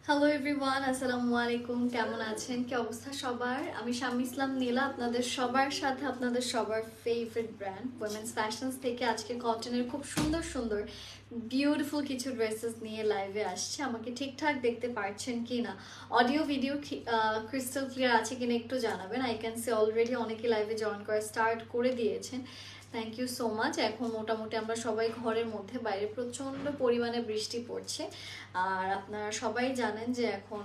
Hello everyone, আসসালামু আলাইকুম। কেমন আছেন? কি অবস্থা সবার? আমি শাম্মী ইসলাম নীলা, আপনাদের সবার সাথে আপনাদের সবার ফেভারিট ব্র্যান্ড উইমেন্স ফ্যাশনস থেকে আজকে কটনের খুব সুন্দর সুন্দর বিউটিফুল কিছু ড্রেসেস নিয়ে লাইভে আসছে। আমাকে ঠিকঠাক দেখতে পারছেন কি না, অডিও ভিডিও ক্রিস্টাল ক্লিয়ার আছে কিনা একটু জানাবেন। আই ক্যান সি অলরেডি অনেকে লাইভে জয়েন করা স্টার্ট করে দিয়েছেন। Thank you so much. এখন মোটামুটি আমরা সবাই ঘরের মধ্যে, বাইরে প্রচণ্ড পরিমাণে বৃষ্টি পড়ছে। আর আপনারা সবাই জানেন যে এখন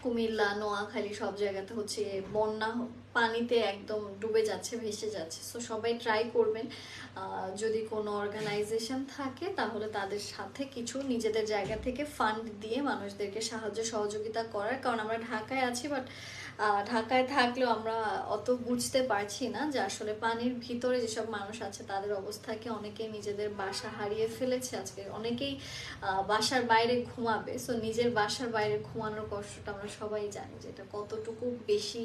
কুমিল্লা, নোয়াখালী সব জায়গাতে হচ্ছে বন্যা, পানিতে একদম ডুবে যাচ্ছে, ভেসে যাচ্ছে। সো সবাই ট্রাই করবেন যদি কোনো অর্গানাইজেশন থাকে তাহলে তাদের সাথে কিছু নিজেদের জায়গা থেকে ফান্ড দিয়ে মানুষদেরকে সাহায্য সহযোগিতা করার। কারণ আমরা ঢাকায় আছি, বাট ঢাকায় থাকলেও আমরা অত বুঝতে পারছি না যে আসলে পানির ভিতরে যেসব মানুষ আছে তাদের অবস্থা কি। অনেকেই নিজেদের বাসা হারিয়ে ফেলেছে, আজকে অনেকেই বাসার বাইরে ঘুমাবে। সো নিজের বাসার বাইরে ঘুমানোর কষ্টটা আমরা সবাই জানি যে এটা কতটুকু বেশি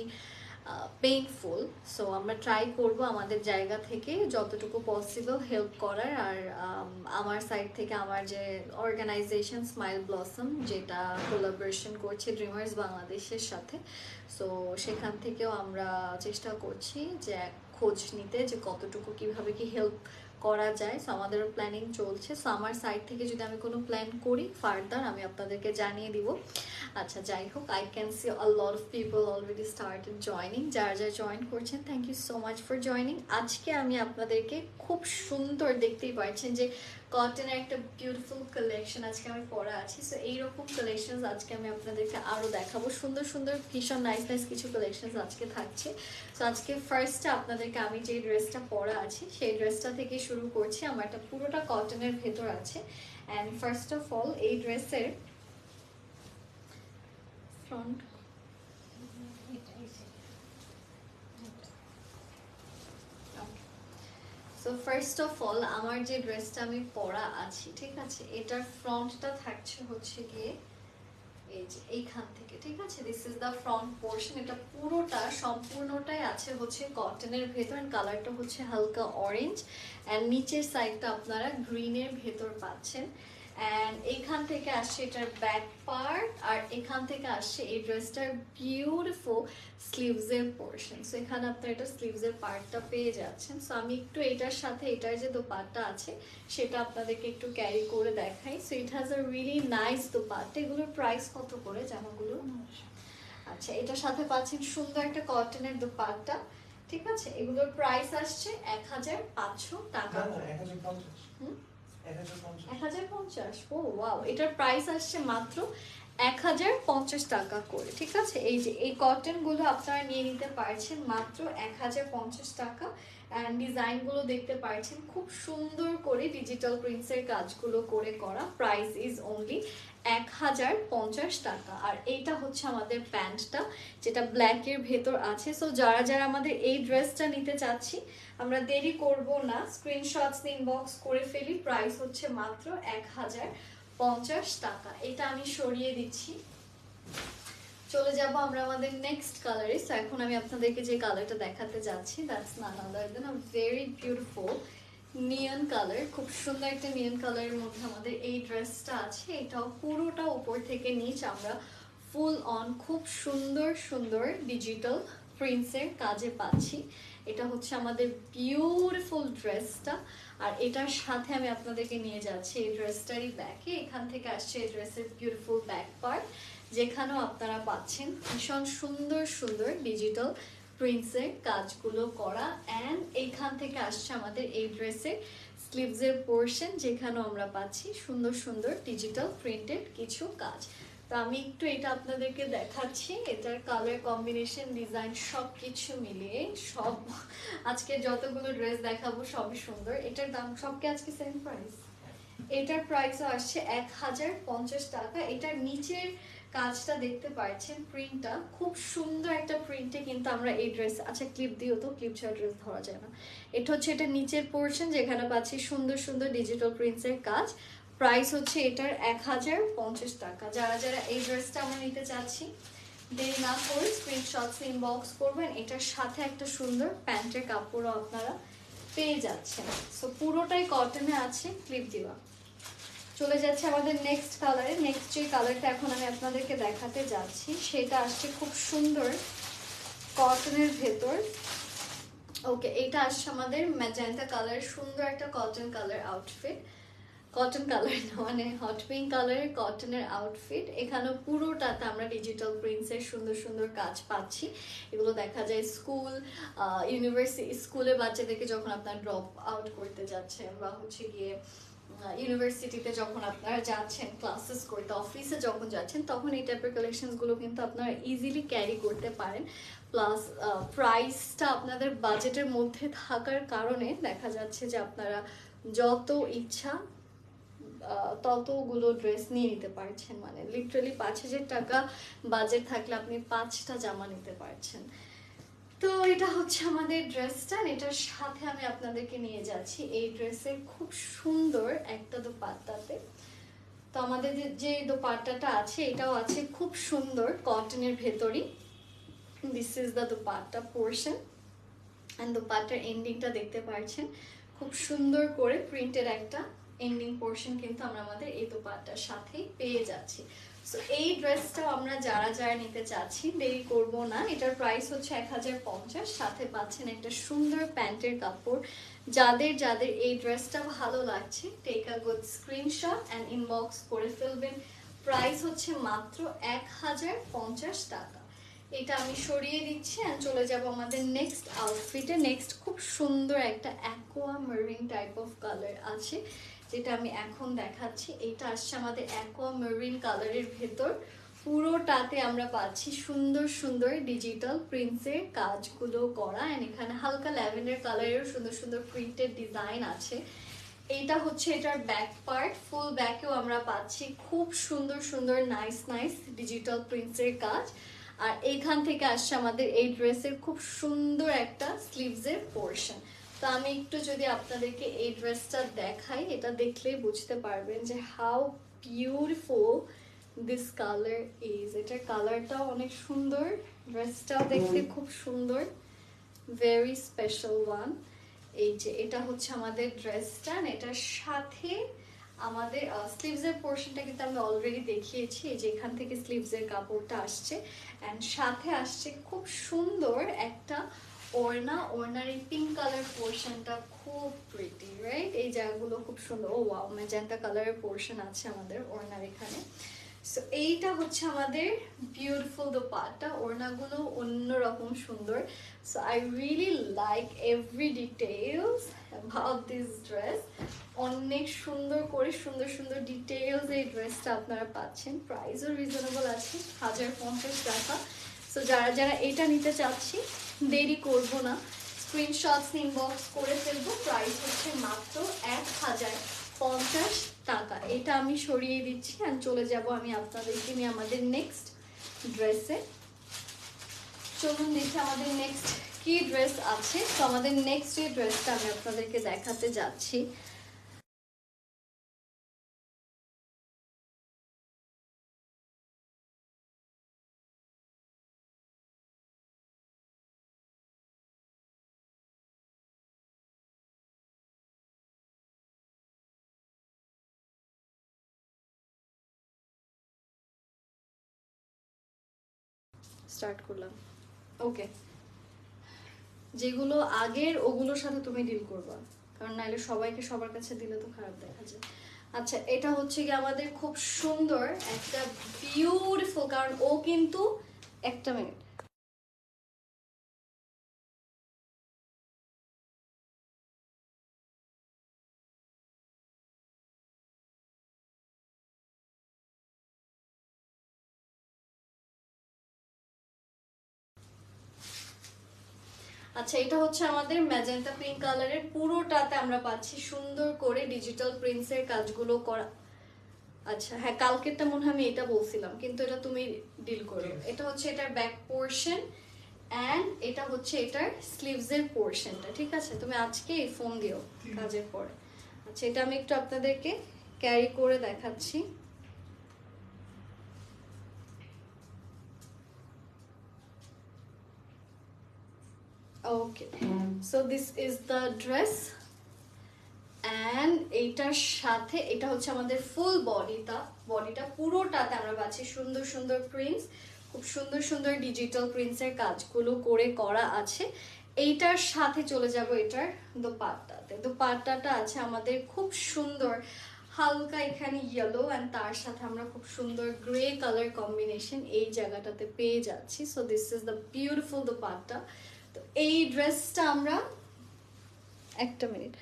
পেইনফুল। সো আমরা ট্রাই করব আমাদের জায়গা থেকে যতটুকু পসিবল হেল্প করার। আর আমার সাইড থেকে আমার যে অর্গানাইজেশন স্মাইল ব্লসম, যেটা কোলাবোরেশন করছে ড্রিমার্স বাংলাদেশের সাথে, সো সেখান থেকেও আমরা চেষ্টা করছি যে খোঁজ নিতে যে কতটুকু কিভাবে কি হেল্প করা যায়। সো আমাদেরও প্ল্যানিং চলছে। সো আমার সাইড থেকে যদি আমি কোনো প্ল্যান করি ফার্দার আমি আপনাদেরকে জানিয়ে দিব। আচ্ছা, যাই হোক, I can see a lot of people already started joining. যারা যারা জয়েন করছেন, thank you so much for joining. আজকে আমি আপনাদেরকে খুব সুন্দর, দেখতেই পাচ্ছেন যে কটনের একটা বিউটিফুল কালেকশন আজকে আমি পরা আছি। সো এইরকম কালেকশন আজকে আমি আপনাদেরকে আরও দেখাবো। সুন্দর সুন্দর ভীষণ নাইস নাইস কিছু কালেকশন আজকে থাকছে। সো আজকে ফার্স্টে আপনাদেরকে আমি যে ড্রেসটা পরা আছি সেই ড্রেসটা থেকে শুরু করছি। আমার একটা পুরোটা কটনের ভেতর আছে। অ্যান্ড ফার্স্ট অফ অল এই ড্রেসের front, so first of all আমার যে ড্রেসটা আমি পরা আছি, ঠিক আছে, এটার ফ্রন্টটা থাকছে হচ্ছে গিয়ে এই যে এইখান থেকে, ঠিক আছে। This is the front portion. এটা পুরোটা সম্পূর্ণটাই আছে হচ্ছে কটনের ভেতর। কালারটা হচ্ছে হালকা অরেঞ্জ, অ্যান্ড নিচের সাইডটা আপনারা গ্রিনের ভেতর পাচ্ছেন। অ্যান্ড এখান থেকে আসছে এটার ব্যাক পার্ট, আর এখান থেকে আসছে এই ড্রেসটার বিউটিফুল স্লিভসের পোর্শন। সো এখানে আপনারা এটা স্লিভসের পার্টটা পেয়ে যাচ্ছেন। সো আমি একটু এটার সাথে এটার যে দোপাট্টা আছে সেটা আপনাদেরকে একটু ক্যারি করে দেখাই। So it has a really nice dupatta. এগুলোর প্রাইস কত করে জামাগুলো? আচ্ছা, এটার সাথে পাচ্ছেন সুন্দর একটা কটনের দোপাট্টা, ঠিক আছে। এগুলোর প্রাইস আসছে 1500 টাকা। 1050। ও ওয়াও, এটার প্রাইস আসছে মাত্র 1050 টাকা করে, ঠিক আছে। এই যে এই কটনগুলো আপনারা নিয়ে নিতে পারছেন মাত্র 1050 টাকা। অ্যান্ড ডিজাইনগুলো দেখতে পাচ্ছেন খুব সুন্দর করে ডিজিটাল প্রিন্টসের কাজগুলো করে করা। প্রাইস ইজ অনলি 1050 টাকা। আর এইটা হচ্ছে আমাদের প্যান্টটা, যেটা ব্ল্যাকের ভেতর আছে। সো যারা যারা আমাদের এই ড্রেসটা নিতে চাচ্ছি, আমরা দেরি করব না, স্ক্রিনশটস ইনবক্স করে ফেলি। প্রাইস হচ্ছে মাত্র 1050 টাকা। এটা আমি সরিয়ে দিচ্ছি। চলে যাব আমরা আমাদের নেক্সট কালারে। সো এখন আমি আপনাদেরকে যে কালারটা দেখাতে যাচ্ছি, that's none other than a very beautiful neon colour. খুব সুন্দর একটা নিয়ন কালারের মধ্যে আমাদের এই ড্রেসটা আছে। এটাও পুরোটা উপর থেকে নিচ আমরা ফুল অন খুব সুন্দর সুন্দর ডিজিটাল প্রিন্টসের কাজে পাচ্ছি। এটা হচ্ছে আমাদের বিউটিফুল ড্রেসটা। আর এটার সাথে আমি আপনাদেরকে নিয়ে যাচ্ছি এই ড্রেসটারই ব্যাকে। এখান থেকে আসছে এই ড্রেসের বিউটিফুল ব্যাক পার্ট, যেখানেও আপনারা পাচ্ছেন ভীষণ সুন্দর সুন্দর ডিজিটাল প্রিন্টসের কাজগুলো করা। অ্যান্ড এইখান থেকে আসছে আমাদের এই ড্রেসের স্লিভসের পোর্শন, যেখানেও আমরা পাচ্ছি সুন্দর সুন্দর ডিজিটাল প্রিন্টেড কিছু কাজ। তো আমি একটু এটা আপনাদেরকে দেখাচ্ছি। এটার কালার কম্বিনেশন, ডিজাইন সব কিছু মিলিয়ে সব, আজকে যতগুলো ড্রেস দেখাবো সবই সুন্দর। এটার দাম সবকে আজকে সেম প্রাইস। এটার প্রাইসও আসছে 1050 টাকা। এটার নিচের কাজটা দেখতে পাচ্ছেন, প্রিন্টটা খুব সুন্দর একটা প্রিন্টে কিন্তু আমরা এই ড্রেস, আচ্ছা ক্লিপ দিও তো, ক্লিপ ছাড়া ড্রেস ধরা যায় না। এটা হচ্ছে এটা নিচের পোর্শন, যেখানে পাচ্ছি সুন্দর সুন্দর ডিজিটাল প্রিন্টসের কাজ। প্রাইস হচ্ছে এটার 1050 টাকা। যারা যারা এই ড্রেসটা আমরা নিতে চাচ্ছি, দেরি না করে স্ক্রিনশটস ইনবক্স করবেন। এটার সাথে একটা সুন্দর প্যান্টের কাপড়ও আপনারা পেয়ে যাচ্ছেন। সো পুরোটাই কটনে আছে, ক্লিপ দেওয়া। চলে যাচ্ছে আমাদের নেক্সট কালারে। নেক্সট যে কালারটা এখন আমি আপনাদেরকে দেখাতে যাচ্ছি, সেটা আসছে খুব সুন্দর কটনের ভেতর। ওকে, এটা আসছে আমাদের ম্যাজেন্টা কালার, সুন্দর একটা cotton colour outfit. Cotton colour না, মানে হট পিঙ্ক কালারের কটনের আউটফিট। এখানে পুরোটাতে আমরা ডিজিটাল প্রিন্টসের সুন্দর সুন্দর কাজ পাচ্ছি। এগুলো দেখা যায় স্কুল, ইউনিভার্সিটি, স্কুলে বাচ্চাদেরকে যখন আপনার ড্রপ আউট করতে যাচ্ছেন, বা হচ্ছে গিয়ে ইউনিভার্সিটিতে যখন আপনারা যাচ্ছেন ক্লাসেস করতে, অফিসে যখন যাচ্ছেন, তখন এই টাইপের কালেকশনসগুলো কিন্তু আপনারা ইজিলি ক্যারি করতে পারেন। প্লাস প্রাইসটা আপনাদের বাজেটের মধ্যে থাকার কারণে দেখা যাচ্ছে যে আপনারা যত ইচ্ছা ততগুলো ড্রেস নিয়ে নিতে পারছেন। মানে লিটারালি 5000 টাকা বাজেট থাকলে আপনি 5টা জামা নিতে পারছেন। তো এটা হচ্ছে আমাদের ড্রেসটা। এটার সাথে আমি আপনাদেরকে নিয়ে যাচ্ছি এই ড্রেসের খুব সুন্দর একটা দোপাট্টাতে। তো আমাদের যে দোপাট্টাটা আছে, এটাও আছে খুব সুন্দর কটনের ভেতরই। This is the dupatta portion, and দোপাট্টার এন্ডিংটা দেখতে পাচ্ছেন, খুব সুন্দর করে প্রিন্টের একটা এন্ডিং পোর্শন কিন্তু আমরা আমাদের এই দোপাট্টার সাথেই পেয়ে যাচ্ছি। সো এই ড্রেসটাও আমরা যারা যারা নিতে চাচ্ছি, দেরি করব না। এটার প্রাইস হচ্ছে 1050, সাথে পাচ্ছেন একটা সুন্দর প্যান্টের কাপড়। যাদের যাদের এই ড্রেসটা ভালো লাগছে, take a good screenshot and inbox করে ফেলবেন। প্রাইস হচ্ছে মাত্র 1050 টাকা। এটা আমি সরিয়ে দিচ্ছি আর চলে যাব আমাদের নেক্সট আউটফিটে। নেক্সট খুব সুন্দর একটা aqua marine type of colour আছে, যেটা আমি এখন দেখাচ্ছি। এটা আসছে আমাদের অ্যাকোয়া মেরিন কালারের ভেতর। পুরোটাতে আমরা পাচ্ছি সুন্দর সুন্দর ডিজিটাল প্রিন্টসের কাজগুলো করা, এন্ড এখানে হালকা ল্যাভেন্ডার কালারেরও সুন্দর সুন্দর প্রিন্টেড ডিজাইন আছে। এইটা হচ্ছে এটার ব্যাক পার্ট। ফুল ব্যাকেও আমরা পাচ্ছি খুব সুন্দর সুন্দর নাইস নাইস ডিজিটাল প্রিন্টসের কাজ। আর এইখান থেকে আসছে আমাদের এই ড্রেসের খুব সুন্দর একটা স্লিভসের পোর্শন। তো আমি একটু যদি আপনাদেরকে এই ড্রেসটা দেখাই, এটা দেখলেই বুঝতে পারবেন যে how beautiful this colour is. এটার কালারটাও অনেক সুন্দর, ড্রেসটাও দেখতে খুব সুন্দর, ভেরি স্পেশাল ওয়ান। এই যে এটা হচ্ছে আমাদের ড্রেসটা। এটার সাথে আমাদের স্লিভসের পোর্শনটা কিন্তু আমি অলরেডি দেখিয়েছি, এই যে এখান থেকে স্লিভসের কাপড়টা আসছে, অ্যান্ড সাথে আসছে খুব সুন্দর একটা ওড়না। ওড়নার এই পিঙ্ক কালার পোর্শনটা খুব প্রিটি, রাইট? এই জায়গাগুলো খুব সুন্দর। ও ওয়াও, ম্যাজেন্টা কালারের পোর্শন আছে আমাদের ওড়নার এখানে। সো এইটা হচ্ছে আমাদের বিউটিফুল দোপাট্টা। ওড়নাগুলো অন্যরকম সুন্দর। So I really like every details about this dress. অনেক সুন্দর করে সুন্দর সুন্দর ডিটেইলস এই ড্রেসটা আপনারা পাচ্ছেন। প্রাইসও রিজনেবল আছে, 1050 টাকা। সো যারা যারা এটা নিতে চাচ্ছি, দেরি করব না, স্ক্রিনশটস ইনবক্স করে ফেলবো। প্রাইস হচ্ছে মাত্র 1050 টাকা। এটা আমি সরিয়ে দিচ্ছি আর চলে যাব আমি আপনাদেরকে নিয়ে আমাদের নেক্সট ড্রেসে। চলুন দেখি আমাদের নেক্সট কি ড্রেস আছে। তো আমাদের নেক্সট যে ড্রেসটা আমি আপনাদেরকে দেখাতে যাচ্ছি, স্টার্ট করলাম। ওকে, যেগুলো আগের ওগুলোর সাথে তুমি ডিল করবা, কারণ নাহলে সবাইকে সবার কাছে দিলে তো খারাপ দেখা যায়। আচ্ছা, এটা হচ্ছে কি আমাদের খুব সুন্দর একটা বিউটিফুল, কারণ ও কিন্তু, একটা মিনিট, আচ্ছা, এটা হচ্ছে আমাদের ম্যাজেন্টা পিঙ্ক কালারের, পুরোটাতে আমরা পাচ্ছি সুন্দর করে ডিজিটাল প্রিন্টসের কাজগুলো করা। আচ্ছা হ্যাঁ, কালকেরটা মনে হয় আমি এটা বলছিলাম, কিন্তু এটা তুমি ডিল করো। এটা হচ্ছে এটার ব্যাক পোর্শন অ্যান্ড এটা হচ্ছে এটার স্লিভসের পোর্শনটা, ঠিক আছে? তুমি আজকে ফোন দিও কাজের পরে। আচ্ছা, এটা আমি একটু আপনাদেরকে ক্যারি করে দেখাচ্ছি। Okay, so this is the dress and এইটার সাথে এটা হচ্ছে আমাদের ফুল বডিটা পুরোটাতে আমরা পাচ্ছি সুন্দর সুন্দর প্রিন্টস, খুব সুন্দর সুন্দর ডিজিটাল প্রিন্টসের কাজগুলো করে করা আছে। এইটার সাথে চলে যাব এটার দোপাট্টাতে। দোপাট্টাটা আছে আমাদের খুব সুন্দর হালকা এখানে ইয়েলো অ্যান্ড তার সাথে আমরা খুব সুন্দর গ্রে কালার কম্বিনেশন এই জায়গাটাতে পেয়ে যাচ্ছি। So this is the beautiful dupatta. তো এই ড্রেসটা আমরা, একটা মিনিট,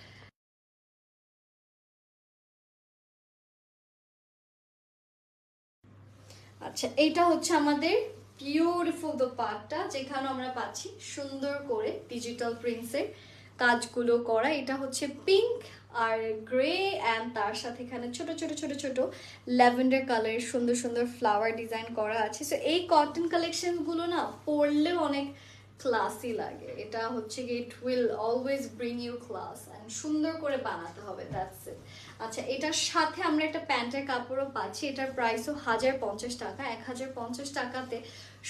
আচ্ছা এইটা হচ্ছে আমাদের বিউটিফুল দোপাট্টা, যেখানে আমরা পাচ্ছি সুন্দর করে ডিজিটাল প্রিন্টসের কাজগুলো করা। এটা হচ্ছে পিঙ্ক আর গ্রে অ্যান্ড তার সাথে এখানে ছোট ছোট ছোট ছোট ল্যাভেন্ডার কালারের সুন্দর সুন্দর ফ্লাওয়ার ডিজাইন করা আছে। সো এই কটন কালেকশনগুলো না পরলেও অনেক ক্লাসি লাগে। এটা হচ্ছে কি it will always bring you class and সুন্দর করে বানাতে হবে, দ্যাটস ইট। আচ্ছা, এটার সাথে আমরা একটা প্যান্টের কাপড়ও পাচ্ছি। এটার প্রাইসও 1050 টাকা। 1050 টাকাতে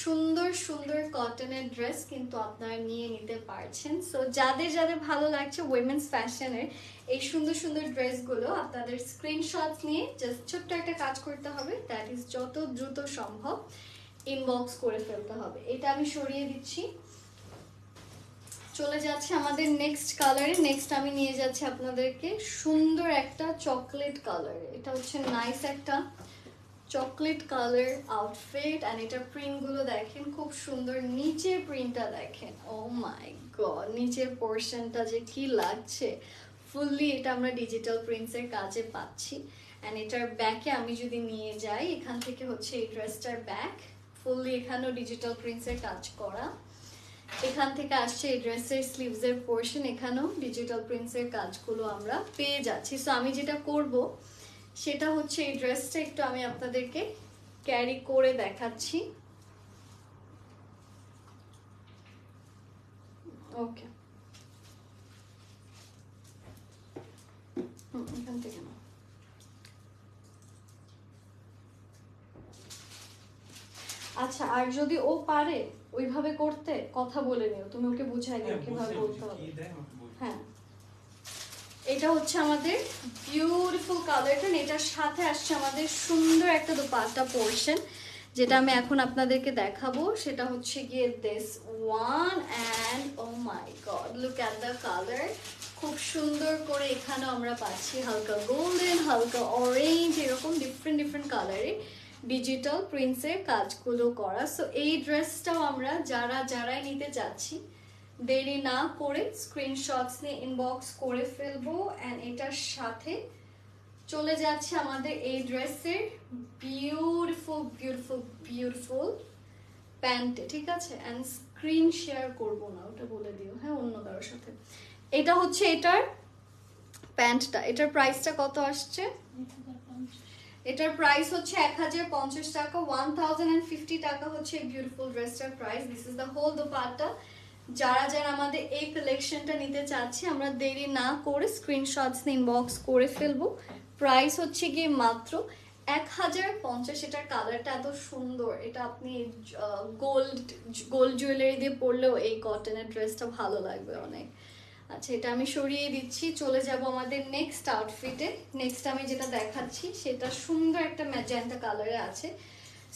সুন্দর সুন্দর কটনের ড্রেস কিন্তু আপনারা নিয়ে নিতে পারছেন। সো যাদের যাদের ভালো লাগছে উইমেন্স ফ্যাশনের এই সুন্দর সুন্দর ড্রেসগুলো, আপনাদের স্ক্রিনশটস নিয়ে জাস্ট ছোট্ট একটা কাজ করতে হবে, দ্যাট ইজ যত দ্রুত সম্ভব ইনবক্স করে ফেলতে হবে। এটা আমি সরিয়ে দিচ্ছি, চলে যাচ্ছে আমাদের নেক্সট কালারে। নেক্সট আমি নিয়ে যাচ্ছি আপনাদেরকে সুন্দর একটা চকলেট কালারে। এটা হচ্ছে নাইস একটা চকলেট কালার আউটফিট অ্যান্ড এটার প্রিন্টগুলো দেখেন খুব সুন্দর। নিচের প্রিন্টটা দেখেন, ও মাই গড, নিচের পোর্শনটা যে কি লাগছে। ফুললি এটা আমরা ডিজিটাল প্রিন্টসের কাজে পাচ্ছি। অ্যান্ড এটার ব্যাকে আমি যদি নিয়ে যাই, এখান থেকে হচ্ছে এই ড্রেসটার ব্যাক, ফুললি এখানেও ডিজিটাল প্রিন্টসের কাজ করা। এখান থেকে আসছে এই ড্রেসের স্লিভসের পোর্শন, এখানেও ডিজিটাল প্রিন্টসের কাজগুলো আমরা পেয়ে যাচ্ছি। সো আমি যেটা করব সেটা হচ্ছে এই ড্রেসটা একটু আমি আপনাদেরকে ক্যারি করে দেখাচ্ছি। ওকে, এখান থেকে না, আচ্ছা আর যদি ও পারে ওইভাবে করতে কথা বলে নিও, তুমি ওকে বুঝাই নিও কিভাবে বলতে হবে। হ্যাঁ, এটা হচ্ছে আমাদের বিউটিফুল কালারটা, এটার সাথে আসছে আমাদের সুন্দর একটা দোপাট্টা পোর্শন, যেটা আমি এখন আপনাদেরকে দেখাবো। সেটা হচ্ছে গিয়ে this one and oh my God, look at the colour. খুব সুন্দর করে এখানেও আমরা পাচ্ছি হালকা গোল্ডেন, হালকা অরেঞ্জ, এরকম ডিফারেন্ট ডিফারেন্ট কালারে ডিজিটাল প্রিন্টসের কাজগুলো করা। সো এই ড্রেসটাও আমরা যারাই নিতে চাচ্ছি দেরি না করে স্ক্রিনশটস নিয়ে ইনবক্স করে ফেলবো। অ্যান্ড এটার সাথে চলে যাচ্ছে আমাদের এই ড্রেসের বিউটিফুল বিউটিফুল বিউটিফুল প্যান্টে, ঠিক আছে? অ্যান্ড স্ক্রিন শেয়ার করবো না, ওটা বলে দিও হ্যাঁ অন্য কারোর সাথে। এটা হচ্ছে এটার প্যান্টটা, এটার প্রাইসটা কত আসছে? এটার প্রাইস হচ্ছে 1050 টাকা। 1050 টাকা হচ্ছে এই বিউটিফুল ড্রেসটার price. This is the whole dupatta. যারা যারা আমাদের এই কালেকশনটা নিতে চাচ্ছি, আমরা দেরি না করে স্ক্রিনশটস নিয়ে ইনবক্স করে ফেলবো। প্রাইস হচ্ছে গিয়ে মাত্র 1050। এটার কালারটা এত সুন্দর, এটা আপনি গোল্ড জুয়েলারি দিয়ে পরলেও এই কটনের ড্রেসটা ভালো লাগবে অনেক। আচ্ছা, এটা আমি সরিয়ে দিচ্ছি, চলে যাব আমাদের নেক্সট আউটফিটে। নেক্সট আমি যেটা দেখাচ্ছি সেটা সুন্দর একটা ম্যাজেন্টা কালারে আছে।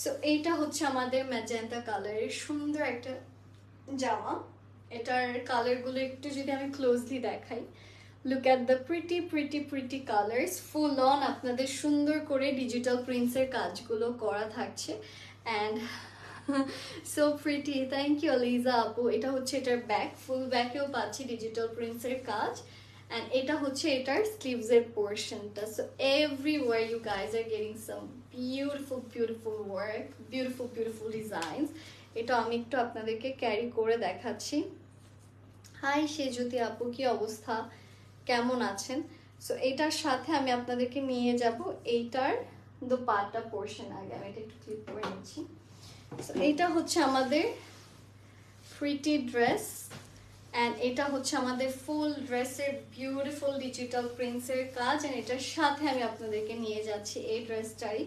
সো এইটা হচ্ছে আমাদের ম্যাজেন্টা কালারের সুন্দর একটা জামা। এটার কালারগুলো একটু যদি আমি ক্লোজলি দেখাই, look at the pretty pretty pretty colours. Full on আপনাদের সুন্দর করে ডিজিটাল প্রিন্টসের কাজগুলো করা থাকছে and so pretty, thank you Aliza আপু। এটা হচ্ছে এটার ব্যাক, ফুল ব্যাকেও পাচ্ছি ডিজিটাল প্রিন্টসের কাজ অ্যান্ড এটা হচ্ছে এটার স্লিভসের পোর্শনটা। So everywhere you guys are getting some beautiful beautiful work, beautiful beautiful designs. এটা আমি একটু আপনাদেরকে ক্যারি করে দেখাচ্ছি। হাই সেজুতি আপু, কি অবস্থা, কেমন আছেন? সো এটার সাথে আমি আপনাদেরকে নিয়ে যাব এইটার দোপাট্টা পোর্শন। আগে আমি এটা একটু ক্লিপ করে নিচ্ছি। সো এইটা হচ্ছে আমাদের প্রিটি ড্রেস অ্যান্ড এটা হচ্ছে আমাদের ফুল ড্রেসের বিউটিফুল ডিজিটাল প্রিন্টসের কাজ। অ্যান্ড এটার সাথে আমি আপনাদেরকে নিয়ে যাচ্ছি এই ড্রেসটারই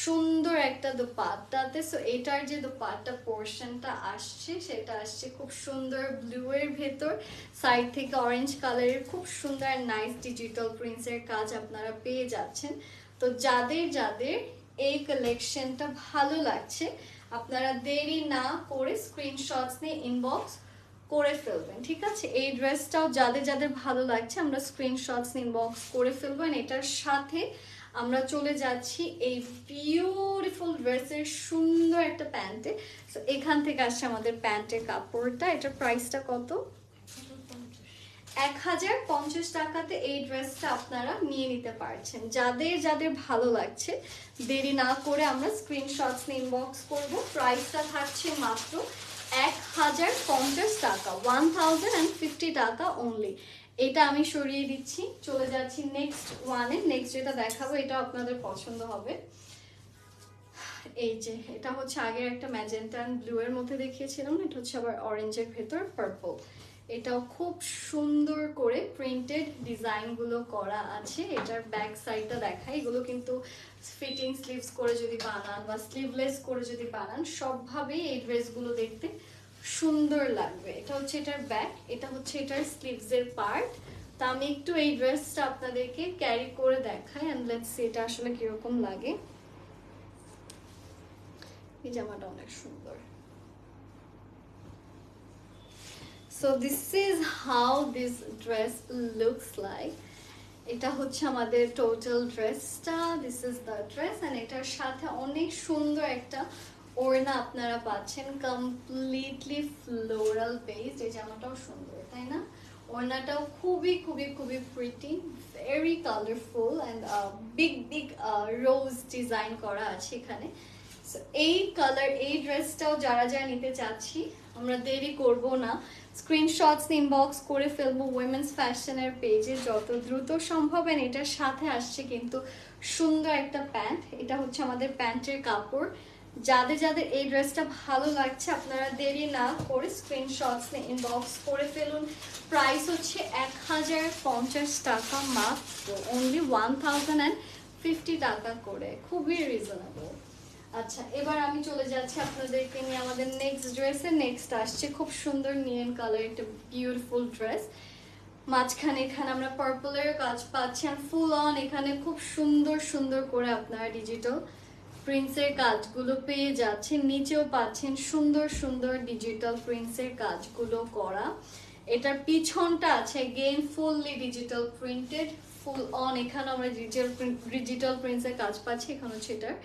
সুন্দর একটা দোপাট্টাতে। সো এটার যে দোপাট্টা পোর্শনটা আসছে সেটা আসছে খুব সুন্দর ব্লু এর ভেতর, সাইড থেকে অরেঞ্জ কালারের খুব সুন্দর নাইস ডিজিটাল প্রিন্টসের কাজ আপনারা পেয়ে যাচ্ছেন। তো যাদের যাদের এই কালেকশনটা ভালো লাগছে আপনারা দেরি না করে স্ক্রিনশটস নিয়ে ইনবক্স করে ফেলবেন, ঠিক আছে? এই ড্রেসটাও যাদের যাদের ভালো লাগছে আমরা স্ক্রিনশটস ইনবক্স করে ফেলবেন। এটার সাথে আমরা চলে যাচ্ছি এই বিউটিফুল ড্রেসের সুন্দর একটা প্যান্টে। সো এখান থেকে আসছে আমাদের প্যান্টের কাপড়টা। এটার প্রাইসটা কত? 1050 টাকাতে এই ড্রেসটা আপনারা নিয়ে নিতে পারছেন। যাদের যাদের ভালো লাগছে দেরি না করে আমরা স্ক্রিনশটস ইনবক্স করব। প্রাইসটা থাকছে মাত্র 1050 টাকা, 1050 টাকা অনলি। এটা আমি সরিয়ে দিচ্ছি, চলে যাচ্ছি নেক্সট ওয়ানে। নেক্সট যেটা দেখাবো এটা আপনাদের পছন্দ হবে। এই যে এটা হচ্ছে আগের একটা ম্যাজেন্টা এন্ড ব্লু এর মধ্যে দেখিয়েছিলাম, এটা হচ্ছে আবার অরেঞ্জের ভেতর পার্পল। এটাও খুব সুন্দর করে প্রিন্টেড ডিজাইন গুলো করা আছে। এটার ব্যাক সাইডটা দেখাই, এগুলো কিন্তু ফিটিং স্লিভস করে যদি বানান বা স্লিভলেস করে যদি বানান সবভাবেই এই ড্রেসগুলো দেখতে সুন্দর লাগবে। এটা হচ্ছে এটার ব্যাক, এটা হচ্ছে এটার স্লিভস এর পার্ট। তা আমি একটু এই ড্রেসটা আপনাদেরকে ক্যারি করে দেখাই এন্ড লেটস সি এটা আসলে কিরকম লাগে। এই জামাটা অনেক সুন্দর। So this is how this dress looks like. এটা হচ্ছে আমাদের টোটাল ড্রেসটা। This is the dress and এটার সাথে অনেক সুন্দর একটা ওড়না আপনারা পাচ্ছেন, কমপ্লিটলি ফ্লোরাল বেসড। এই জামাটাও সুন্দর, তাই না? ওড়নাটাও খুবই খুবই খুবই pretty, very colourful and big big rose design করা আছে এখানে। এই কালার এই ড্রেসটাও যারা যারা নিতে চাচ্ছি আমরা দেরি করব না, স্ক্রিনশটস ইনবক্স করে ফেলবো উইমেন্স ফ্যাশনের পেজে যত দ্রুত সম্ভব। এন্ড এটার সাথে আসছে কিন্তু সুন্দর একটা প্যান্ট। এটা হচ্ছে আমাদের প্যান্টের কাপড়। যাদের যাদের এই ড্রেসটা ভালো লাগছে আপনারা দেরি না করে স্ক্রিনশটস ইনবক্স করে ফেলুন। প্রাইস হচ্ছে 1050 টাকা মাত্র, অনলি 1050 টাকা করে, খুবই রিজনেবল। আচ্ছা, এবার আমি চলে যাচ্ছি আপনাদেরকে নিয়ে আমাদের নেক্সট ড্রেসে। নেক্সট আসছে খুব সুন্দর নিয়ন কালার একটা বিউটিফুল ড্রেস। মাঝখানে এখানে আমরা পার্পলের কাজ পাচ্ছি আর ফুল অন এখানে খুব সুন্দর সুন্দর করে আপনারা ডিজিটাল প্রিন্টসের কাজগুলো পেয়ে যাচ্ছেন। নিচেও পাচ্ছেন সুন্দর সুন্দর ডিজিটাল প্রিন্টসের কাজগুলো করা। এটার পিছনটা আছে game fully digital printed, full on এখানে আমরা ডিজিটাল প্রিন্টসের কাজ পাচ্ছি। এখানে হচ্ছে এটার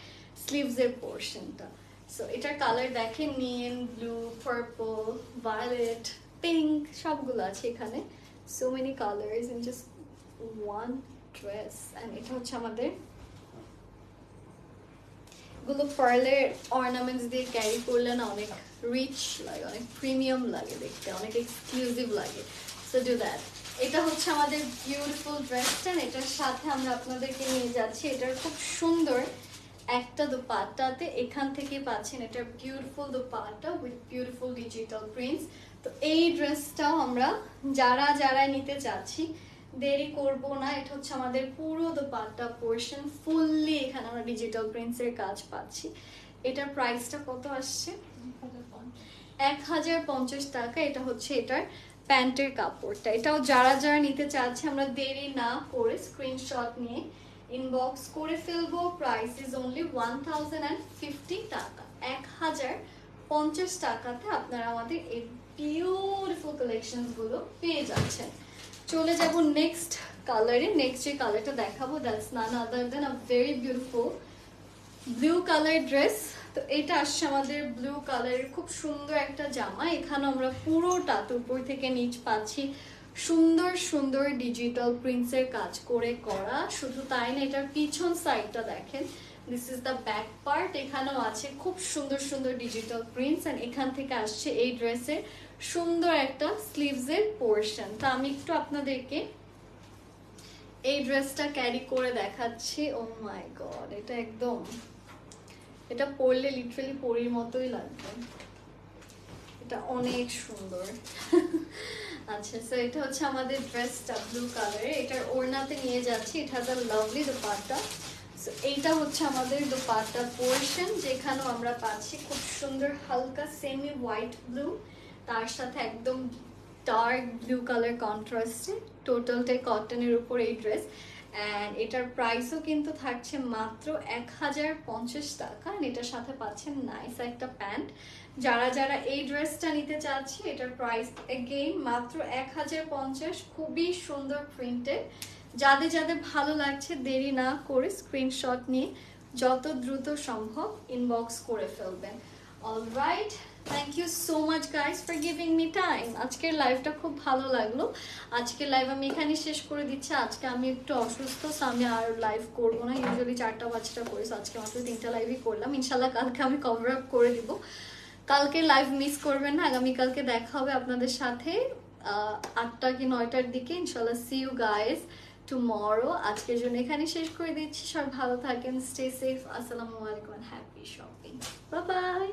স্লিভস এর পোর্শনটা। সো এটার কালার দেখেন neon blue, purple, violet, pink সবগুলো আছে এখানে। So many colours in just one dress. And এটা হচ্ছে আমাদের গুলো পার্লের অর্নামেন্টস দিয়ে ক্যারি করলে না অনেক রিচ লাগে, অনেক প্রিমিয়াম লাগে দেখতে, অনেক এক্সক্লুসিভ লাগে। So do that. এটা হচ্ছে আমাদের বিউটিফুল ড্রেসটা। এটার সাথে আমরা আপনাদেরকে নিয়ে যাচ্ছি এটার খুব সুন্দর একটা দোপাট্টাতে। এখান থেকে পাচ্ছেন এটা beautiful dupatta with beautiful digital prints. তো এই ড্রেসটাও আমরা যারা যারা নিতে চাচ্ছি দেরি করব না। এটা হচ্ছে আমাদের পুরো দোপাট্টা পোর্শন, ফুললি এখানে আমরা ডিজিটাল প্রিন্টসের কাজ পাচ্ছি। এটার প্রাইসটা কত আসছে? 1050 টাকা। এটা হচ্ছে এটার প্যান্টের কাপড়টা। এটাও যারা যারা নিতে চাচ্ছে আমরা দেরি না করে স্ক্রিনশট নিয়ে ইনবক্স করে ফেলবো। প্রাইস ইজ অনলি 1050 টাকা। 1050 টাকাতে আপনারা আমাদের এই বিউটিফুল কালেকশনস গুলো পেয়ে যাচ্ছেন। চলে যাব নেক্সট কালারে। নেক্সট যে কালারটা দেখাবো that's none other than a very beautiful blue colour dress. তো এটা আসছে আমাদের ব্লু কালারের খুব সুন্দর একটা জামা। এখানে আমরা পুরোটা উপর থেকে নিচ পাচ্ছি সুন্দর সুন্দর ডিজিটাল প্রিন্টসের কাজ করে করা। শুধু তাই না, এটার পিছন সাইডটা দেখেন this is the back part. এখানেও আছে খুব সুন্দর সুন্দর ডিজিটাল প্রিন্টস, এন্ড এখান থেকে আসছে এই ড্রেসের সুন্দর একটা স্লিভসের পোর্শন। তো আমি একটু আপনাদেরকে এই ড্রেসটা ক্যারি করে দেখাচ্ছি। ও মাই গড, এটা একদম, এটা পরলে লিটারালি পরীর মতোই লাগবে, এটা অনেক সুন্দর। আচ্ছা, সো এটা হচ্ছে আমাদের ড্রেসটা ব্লু কালারে, এটার ওড়নাতে নিয়ে যাচ্ছি, এটা has a lovely dupatta. So এইটা হচ্ছে আমাদের দোপাট্টা পোর্শন, যেখানেও আমরা পাচ্ছি খুব সুন্দর হালকা সেমি হোয়াইট ব্লু, তার সাথে একদম ডার্ক ব্লু কালার কন্ট্রাস্টে, টোটালটাই কটনের উপর এই ড্রেস। অ্যান্ড এটার প্রাইসও কিন্তু থাকছে মাত্র 1050 টাকা। এটার সাথে পাচ্ছেন নাইস একটা প্যান্ট। যারা যারা এই ড্রেসটা নিতে চাচ্ছে, এটার প্রাইস এগেইন মাত্র 1050, খুবই সুন্দর প্রিন্টেড। যাদের যাদের ভালো লাগছে দেরি না করে স্ক্রিনশট নিয়ে যত দ্রুত সম্ভব ইনবক্স করে ফেলবেন। Alright, thank you so much guys for giving me time. আজকের লাইভটা খুব ভালো লাগলো। আজকের লাইভ আমি এখানে শেষ করে দিচ্ছি। আজকে আমি একটু অসুস্থ, সো আমি আর লাইভ করবো না। ইউজুয়ালি 4টা-5টা করি, আজকে মাত্র 3টা লাইভই করলাম। ইনশাল্লাহ কালকে আমি কভার আপ করে দিব। কালকে লাইভ মিস করবেন না, আগামীকালকে দেখা হবে আপনাদের সাথে 8টা কি 9টার দিকে। ইনশাল্লাহ সি ইউ গাইস টুমরো। আজকের জন্য এখানে শেষ করে দিচ্ছি। সব ভালো থাকেন, স্টে সেফ। আসসালামু আলাইকুম, হ্যাপি শপিং, বাই বাই।